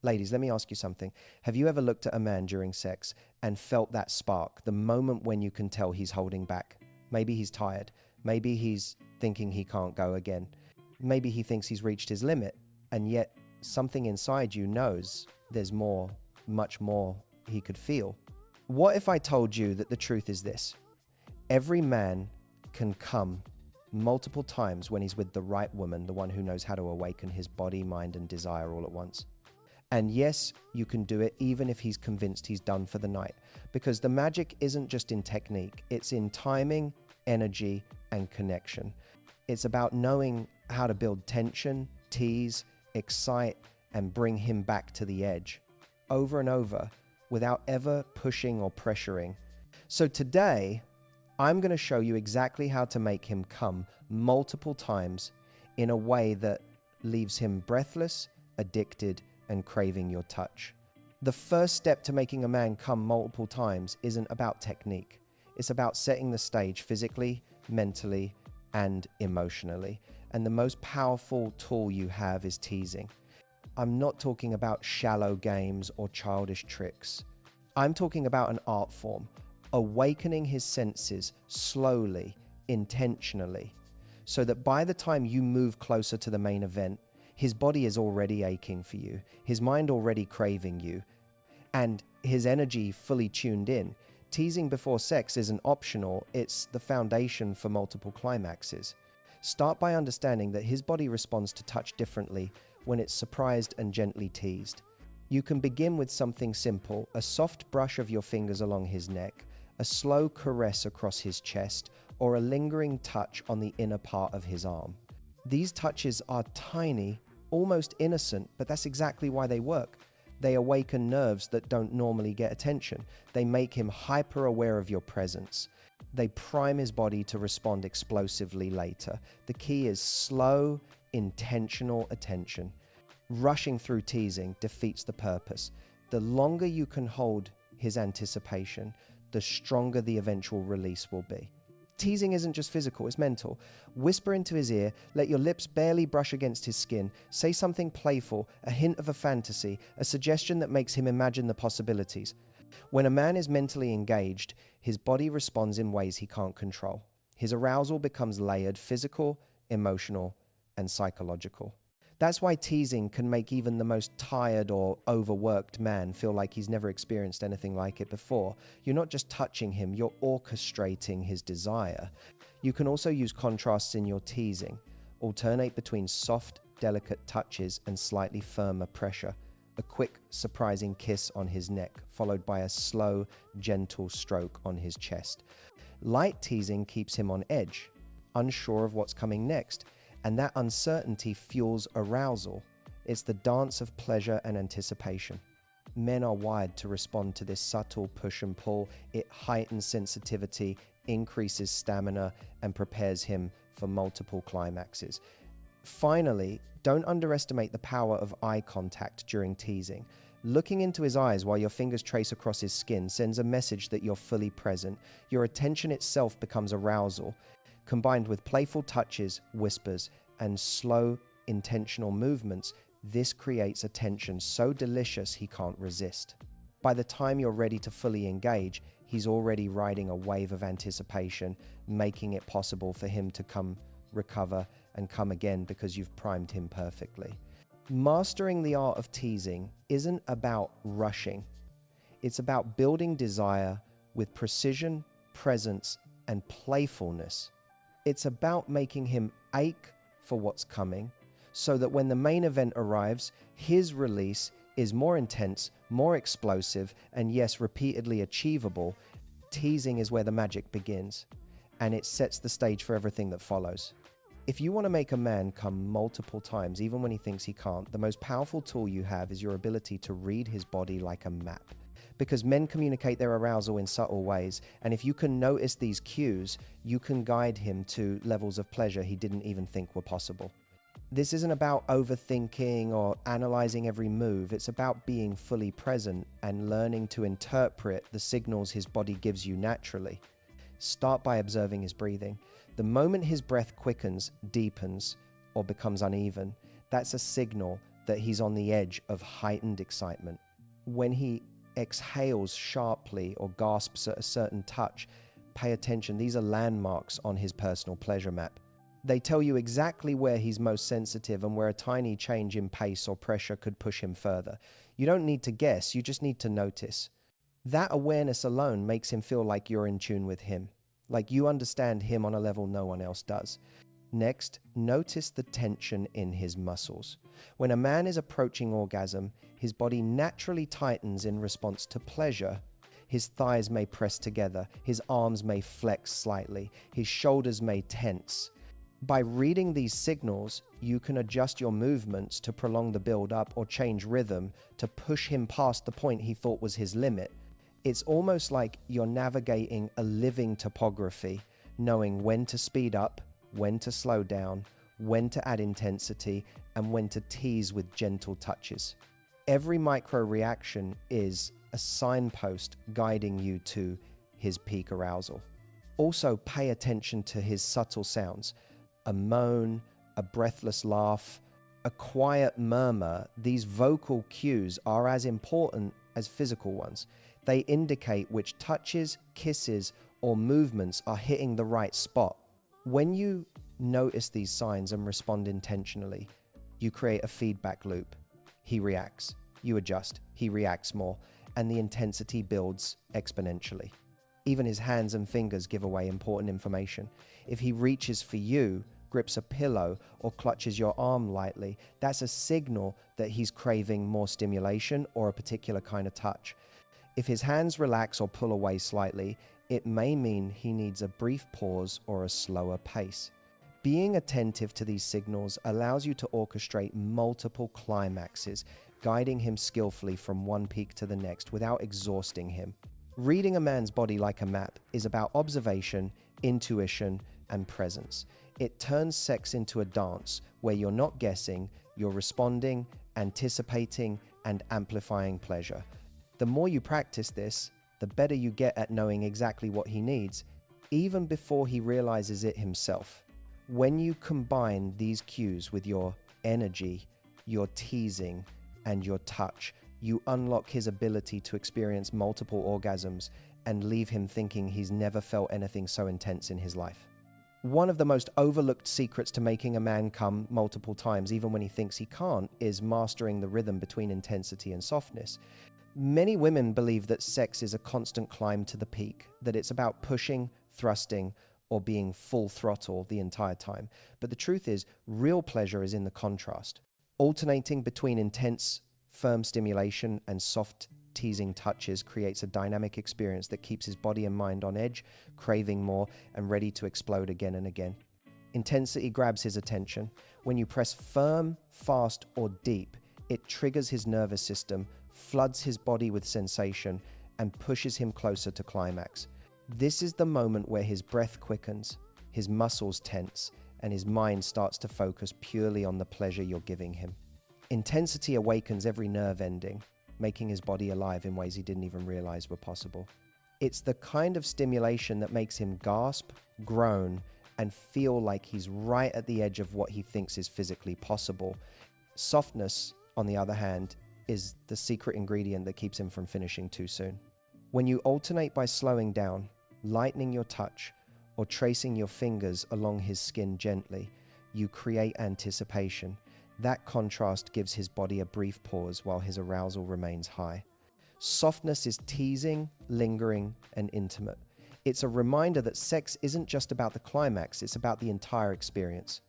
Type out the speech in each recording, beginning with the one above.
Ladies, let me ask you something. Have you ever looked at a man during sex and felt that spark, the moment when you can tell he's holding back? Maybe he's tired. Maybe he's thinking he can't go again. Maybe he thinks he's reached his limit, and yet something inside you knows there's more, much more he could feel. What if I told you that the truth is this? Every man can come multiple times when he's with the right woman, the one who knows how to awaken his body, mind, and desire all at once. And yes, you can do it even if he's convinced he's done for the night, because the magic isn't just in technique, it's in timing, energy, and connection. It's about knowing how to build tension, tease, excite, and bring him back to the edge over and over without ever pushing or pressuring. So today, I'm going to show you exactly how to make him come multiple times in a way that leaves him breathless, addicted, and craving your touch. The first step to making a man come multiple times isn't about technique. It's about setting the stage physically, mentally, and emotionally. And the most powerful tool you have is teasing. I'm not talking about shallow games or childish tricks. I'm talking about an art form, awakening his senses slowly, intentionally, so that by the time you move closer to the main event, his body is already aching for you, his mind already craving you, and his energy fully tuned in. Teasing before sex isn't optional, it's the foundation for multiple climaxes. Start by understanding that his body responds to touch differently when it's surprised and gently teased. You can begin with something simple, a soft brush of your fingers along his neck, a slow caress across his chest, or a lingering touch on the inner part of his arm. These touches are tiny, almost innocent, but that's exactly why they work. They awaken nerves that don't normally get attention. They make him hyper aware of your presence. They prime his body to respond explosively later. The key is slow, intentional attention. Rushing through teasing defeats the purpose. The longer you can hold his anticipation, the stronger the eventual release will be. Teasing isn't just physical, it's mental. Whisper into his ear, let your lips barely brush against his skin, say something playful, a hint of a fantasy, a suggestion that makes him imagine the possibilities. When a man is mentally engaged, his body responds in ways he can't control. His arousal becomes layered, physical, emotional, and psychological. That's why teasing can make even the most tired or overworked man feel like he's never experienced anything like it before. You're not just touching him, you're orchestrating his desire. You can also use contrasts in your teasing. Alternate between soft, delicate touches and slightly firmer pressure. A quick, surprising kiss on his neck, followed by a slow, gentle stroke on his chest. Light teasing keeps him on edge, unsure of what's coming next. And that uncertainty fuels arousal. It's the dance of pleasure and anticipation. Men are wired to respond to this subtle push and pull. It heightens sensitivity, increases stamina, and prepares him for multiple climaxes. Finally, don't underestimate the power of eye contact during teasing. Looking into his eyes while your fingers trace across his skin sends a message that you're fully present. Your attention itself becomes arousal. Combined with playful touches, whispers, and slow, intentional movements, this creates a tension so delicious he can't resist. By the time you're ready to fully engage, he's already riding a wave of anticipation, making it possible for him to come, recover, and come again because you've primed him perfectly. Mastering the art of teasing isn't about rushing. It's about building desire with precision, presence, and playfulness. It's about making him ache for what's coming, so that when the main event arrives, his release is more intense, more explosive, and yes, repeatedly achievable. Teasing is where the magic begins, and it sets the stage for everything that follows. If you want to make a man come multiple times, even when he thinks he can't, the most powerful tool you have is your ability to read his body like a map. Because men communicate their arousal in subtle ways, and if you can notice these cues, you can guide him to levels of pleasure he didn't even think were possible. This isn't about overthinking or analyzing every move, it's about being fully present and learning to interpret the signals his body gives you naturally. Start by observing his breathing. The moment his breath quickens, deepens, or becomes uneven, that's a signal that he's on the edge of heightened excitement. When he exhales sharply or gasps at a certain touch, pay attention. These are landmarks on his personal pleasure map. They tell you exactly where he's most sensitive and where a tiny change in pace or pressure could push him further. You don't need to guess, you just need to notice. That awareness alone makes him feel like you're in tune with him, like you understand him on a level no one else does. Next, notice the tension in his muscles. When a man is approaching orgasm, his body naturally tightens in response to pleasure. His thighs may press together, his arms may flex slightly, his shoulders may tense. By reading these signals, you can adjust your movements to prolong the build-up or change rhythm to push him past the point he thought was his limit. It's almost like you're navigating a living topography, knowing when to speed up, when to slow down, when to add intensity, and when to tease with gentle touches. Every micro reaction is a signpost guiding you to his peak arousal. Also, pay attention to his subtle sounds. A moan, a breathless laugh, a quiet murmur. These vocal cues are as important as physical ones. They indicate which touches, kisses, or movements are hitting the right spot. When you notice these signs and respond intentionally, you create a feedback loop. He reacts, you adjust, he reacts more, and the intensity builds exponentially. Even his hands and fingers give away important information. If he reaches for you, grips a pillow, or clutches your arm lightly, that's a signal that he's craving more stimulation or a particular kind of touch. If his hands relax or pull away slightly, it may mean he needs a brief pause or a slower pace. Being attentive to these signals allows you to orchestrate multiple climaxes, guiding him skillfully from one peak to the next without exhausting him. Reading a man's body like a map is about observation, intuition, and presence. It turns sex into a dance where you're not guessing, you're responding, anticipating, and amplifying pleasure. The more you practice this, the better you get at knowing exactly what he needs, even before he realizes it himself. When you combine these cues with your energy, your teasing, and your touch, you unlock his ability to experience multiple orgasms and leave him thinking he's never felt anything so intense in his life. One of the most overlooked secrets to making a man come multiple times, even when he thinks he can't, is mastering the rhythm between intensity and softness. Many women believe that sex is a constant climb to the peak, that it's about pushing, thrusting, or being full throttle the entire time. But the truth is, real pleasure is in the contrast. Alternating between intense, firm stimulation and soft, teasing touches creates a dynamic experience that keeps his body and mind on edge, craving more, and ready to explode again and again. Intensity grabs his attention. When you press firm, fast, or deep, it triggers his nervous system, floods his body with sensation, and pushes him closer to climax. This is the moment where his breath quickens, his muscles tense, and his mind starts to focus purely on the pleasure you're giving him. Intensity awakens every nerve ending, making his body alive in ways he didn't even realize were possible. It's the kind of stimulation that makes him gasp, groan, and feel like he's right at the edge of what he thinks is physically possible. Softness, on the other hand, is the secret ingredient that keeps him from finishing too soon. When you alternate by slowing down, lightening your touch, or tracing your fingers along his skin gently, you create anticipation. That contrast gives his body a brief pause while his arousal remains high. Softness is teasing, lingering, and intimate. It's a reminder that sex isn't just about the climax, it's about the entire experience.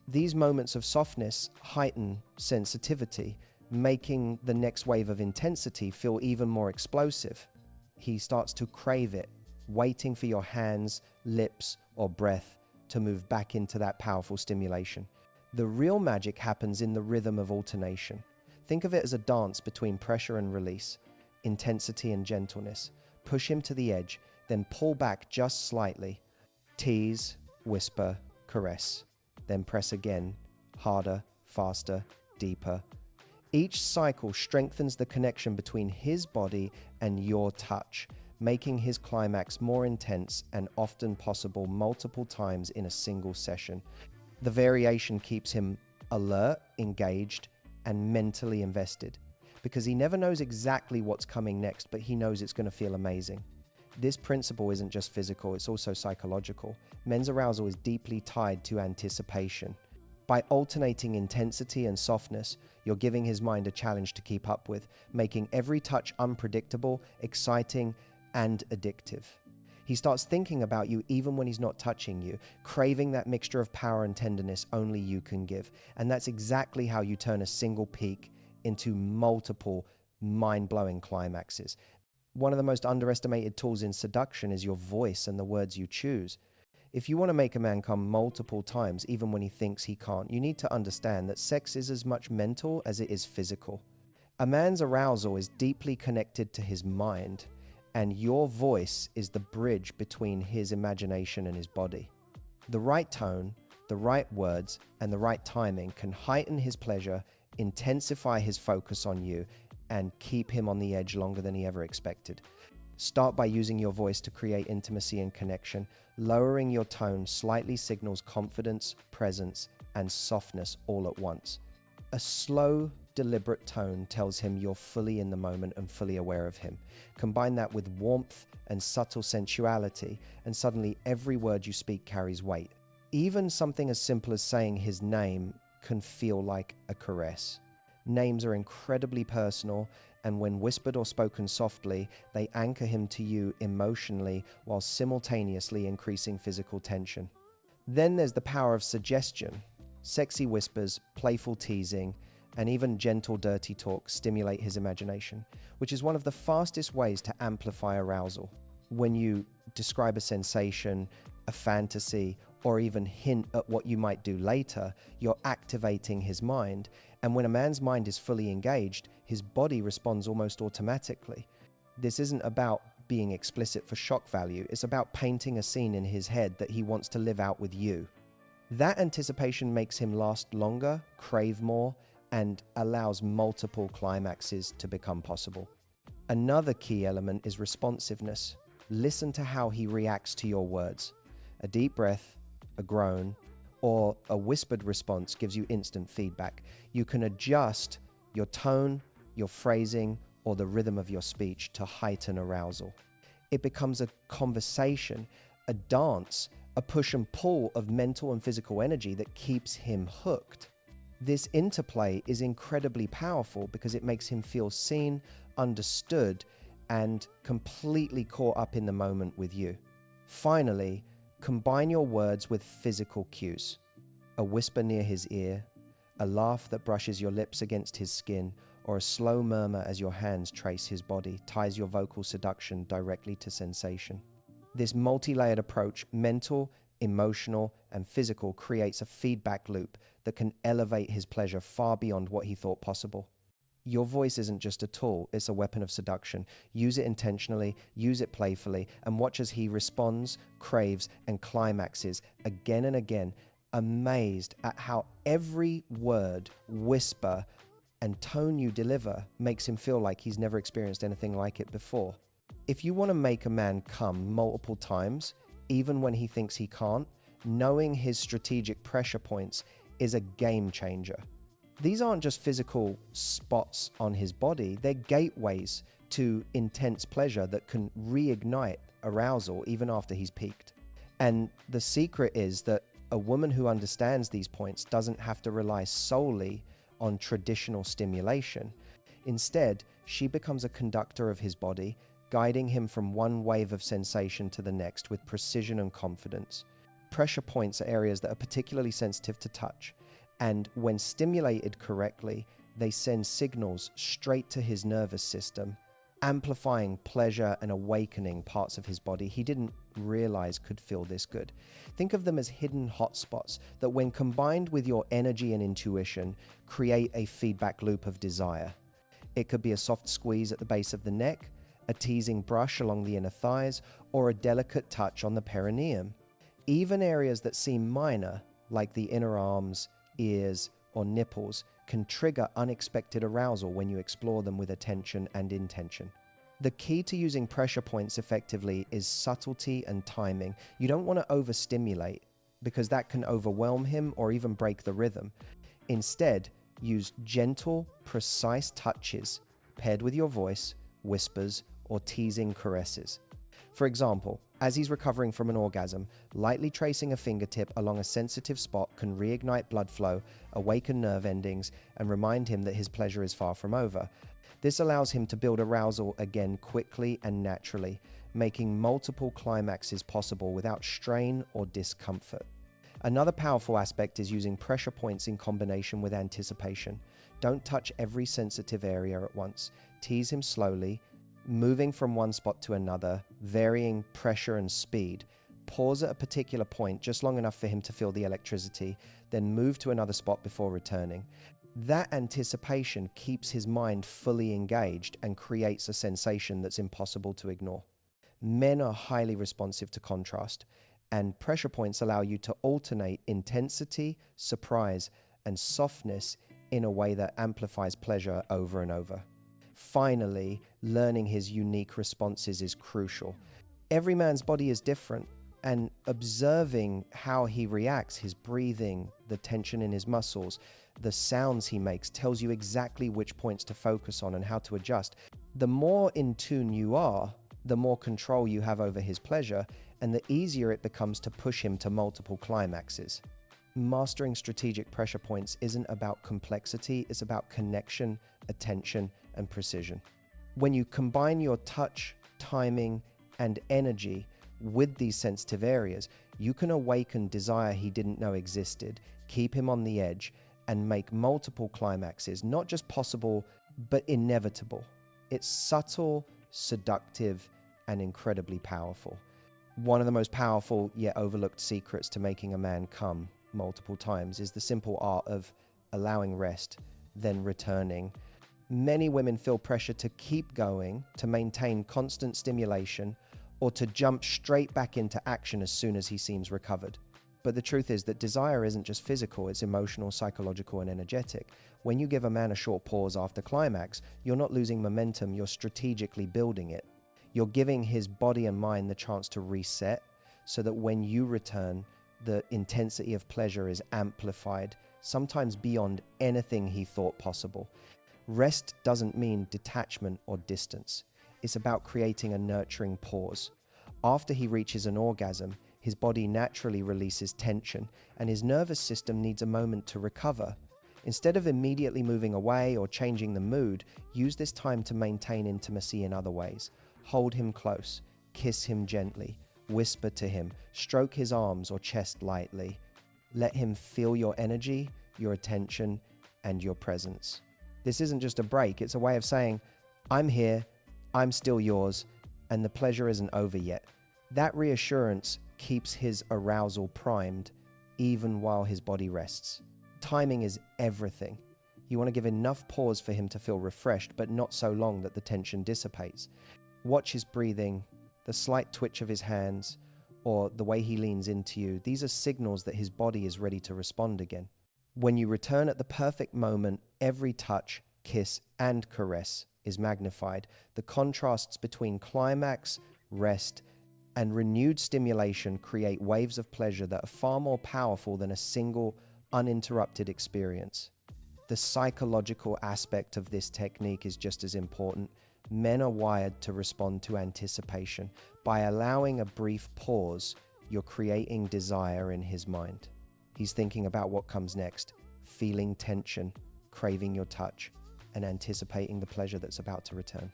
These moments of softness heighten sensitivity, making the next wave of intensity feel even more explosive. He starts to crave it, waiting for your hands, lips, or breath to move back into that powerful stimulation. The real magic happens in the rhythm of alternation. Think of it as a dance between pressure and release, intensity and gentleness. Push him to the edge, then pull back just slightly. Tease, whisper, caress. Then press again, harder, faster, deeper. Each cycle strengthens the connection between his body and your touch, making his climax more intense and often possible multiple times in a single session. The variation keeps him alert, engaged, and mentally invested, because he never knows exactly what's coming next, but he knows it's going to feel amazing. This principle isn't just physical, it's also psychological. Men's arousal is deeply tied to anticipation. By alternating intensity and softness, you're giving his mind a challenge to keep up with, making every touch unpredictable, exciting, and addictive. He starts thinking about you even when he's not touching you, craving that mixture of power and tenderness only you can give. And that's exactly how you turn a single peak into multiple mind-blowing climaxes. One of the most underestimated tools in seduction is your voice and the words you choose. If you want to make a man come multiple times, even when he thinks he can't, you need to understand that sex is as much mental as it is physical. A man's arousal is deeply connected to his mind, and your voice is the bridge between his imagination and his body. The right tone, the right words, and the right timing can heighten his pleasure, intensify his focus on you, and keep him on the edge longer than he ever expected. Start by using your voice to create intimacy and connection. Lowering your tone slightly signals confidence, presence, and softness all at once. A slow, deliberate tone tells him you're fully in the moment and fully aware of him. Combine that with warmth and subtle sensuality, and suddenly every word you speak carries weight. Even something as simple as saying his name can feel like a caress. Names are incredibly personal, and when whispered or spoken softly, they anchor him to you emotionally while simultaneously increasing physical tension. Then there's the power of suggestion. Sexy whispers, playful teasing, and even gentle dirty talk stimulate his imagination, which is one of the fastest ways to amplify arousal. When you describe a sensation, a fantasy, or even hint at what you might do later, you're activating his mind. And when a man's mind is fully engaged, his body responds almost automatically. This isn't about being explicit for shock value, it's about painting a scene in his head that he wants to live out with you. That anticipation makes him last longer, crave more, and allows multiple climaxes to become possible. Another key element is responsiveness. Listen to how he reacts to your words. A deep breath, a groan, or a whispered response gives you instant feedback. You can adjust your tone, your phrasing, or the rhythm of your speech to heighten arousal. It becomes a conversation, a dance, a push and pull of mental and physical energy that keeps him hooked. This interplay is incredibly powerful because it makes him feel seen, understood, and completely caught up in the moment with you. Finally, combine your words with physical cues. A whisper near his ear, a laugh that brushes your lips against his skin, or a slow murmur as your hands trace his body ties your vocal seduction directly to sensation. This multi-layered approach, mental, emotional, and physical, creates a feedback loop that can elevate his pleasure far beyond what he thought possible. Your voice isn't just a tool, it's a weapon of seduction. Use it intentionally, use it playfully, and watch as he responds, craves, and climaxes again and again, amazed at how every word, whisper, and tone you deliver makes him feel like he's never experienced anything like it before. If you want to make a man come multiple times, even when he thinks he can't, knowing his strategic pressure points is a game changer. These aren't just physical spots on his body, they're gateways to intense pleasure that can reignite arousal even after he's peaked. And the secret is that a woman who understands these points doesn't have to rely solely on traditional stimulation. Instead, she becomes a conductor of his body, guiding him from one wave of sensation to the next with precision and confidence. Pressure points are areas that are particularly sensitive to touch, and when stimulated correctly, they send signals straight to his nervous system, amplifying pleasure and awakening parts of his body he didn't realize could feel this good. Think of them as hidden hotspots that, when combined with your energy and intuition, create a feedback loop of desire. It could be a soft squeeze at the base of the neck, a teasing brush along the inner thighs, or a delicate touch on the perineum. Even areas that seem minor, like the inner arms, ears, or nipples, can trigger unexpected arousal when you explore them with attention and intention. The key to using pressure points effectively is subtlety and timing. You don't want to overstimulate, because that can overwhelm him or even break the rhythm. Instead, Use gentle, precise touches paired with your voice, whispers, or teasing caresses. For example, as he's recovering from an orgasm, lightly tracing a fingertip along a sensitive spot can reignite blood flow, awaken nerve endings, and remind him that his pleasure is far from over. This allows him to build arousal again quickly and naturally, making multiple climaxes possible without strain or discomfort. Another powerful aspect is using pressure points in combination with anticipation. Don't touch every sensitive area at once. Tease him slowly, moving from one spot to another, varying pressure and speed. Pause at a particular point just long enough for him to feel the electricity, then move to another spot before returning. That anticipation keeps his mind fully engaged and creates a sensation that's impossible to ignore. Men are highly responsive to contrast, and pressure points allow you to alternate intensity, surprise, and softness in a way that amplifies pleasure over and over. Finally, learning his unique responses is crucial. Every man's body is different, and observing how he reacts, his breathing, the tension in his muscles, the sounds he makes, tells you exactly which points to focus on and how to adjust. The more in tune you are, the more control you have over his pleasure, and the easier it becomes to push him to multiple climaxes. Mastering strategic pressure points isn't about complexity, it's about connection, attention, and precision. When you combine your touch, timing, and energy with these sensitive areas, you can awaken desire he didn't know existed, keep him on the edge, and make multiple climaxes not just possible, but inevitable. It's subtle, seductive, and incredibly powerful. One of the most powerful yet overlooked secrets to making a man come multiple times is the simple art of allowing rest, then returning. Many women feel pressure to keep going, to maintain constant stimulation, or to jump straight back into action as soon as he seems recovered. But the truth is that desire isn't just physical, it's emotional, psychological, and energetic. When you give a man a short pause after climax, you're not losing momentum, you're strategically building it. You're giving his body and mind the chance to reset so that when you return, the intensity of pleasure is amplified, sometimes beyond anything he thought possible. Rest doesn't mean detachment or distance. It's about creating a nurturing pause. After he reaches an orgasm, his body naturally releases tension, and his nervous system needs a moment to recover. Instead of immediately moving away or changing the mood, use this time to maintain intimacy in other ways. Hold him close, kiss him gently, whisper to him, stroke his arms or chest lightly. Let him feel your energy, your attention, and your presence. This isn't just a break, it's a way of saying, I'm here, I'm still yours, and the pleasure isn't over yet. That reassurance keeps his arousal primed, even while his body rests. Timing is everything. You want to give enough pause for him to feel refreshed, but not so long that the tension dissipates. Watch his breathing, the slight twitch of his hands, or the way he leans into you. These are signals that his body is ready to respond again. When you return at the perfect moment, every touch, kiss, and caress is magnified. The contrasts between climax, rest, and renewed stimulation create waves of pleasure that are far more powerful than a single, uninterrupted experience. The psychological aspect of this technique is just as important. Men are wired to respond to anticipation. By allowing a brief pause, you're creating desire in his mind. He's thinking about what comes next, feeling tension, craving your touch, and anticipating the pleasure that's about to return.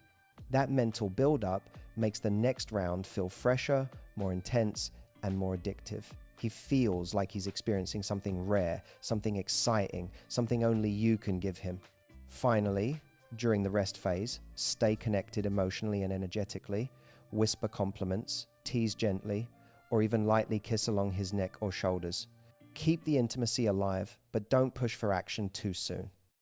That mental build-up makes the next round feel fresher, more intense, and more addictive. He feels like he's experiencing something rare, something exciting, something only you can give him. Finally, during the rest phase, stay connected emotionally and energetically, whisper compliments, tease gently, or even lightly kiss along his neck or shoulders. Keep the intimacy alive, but don't push for action too soon.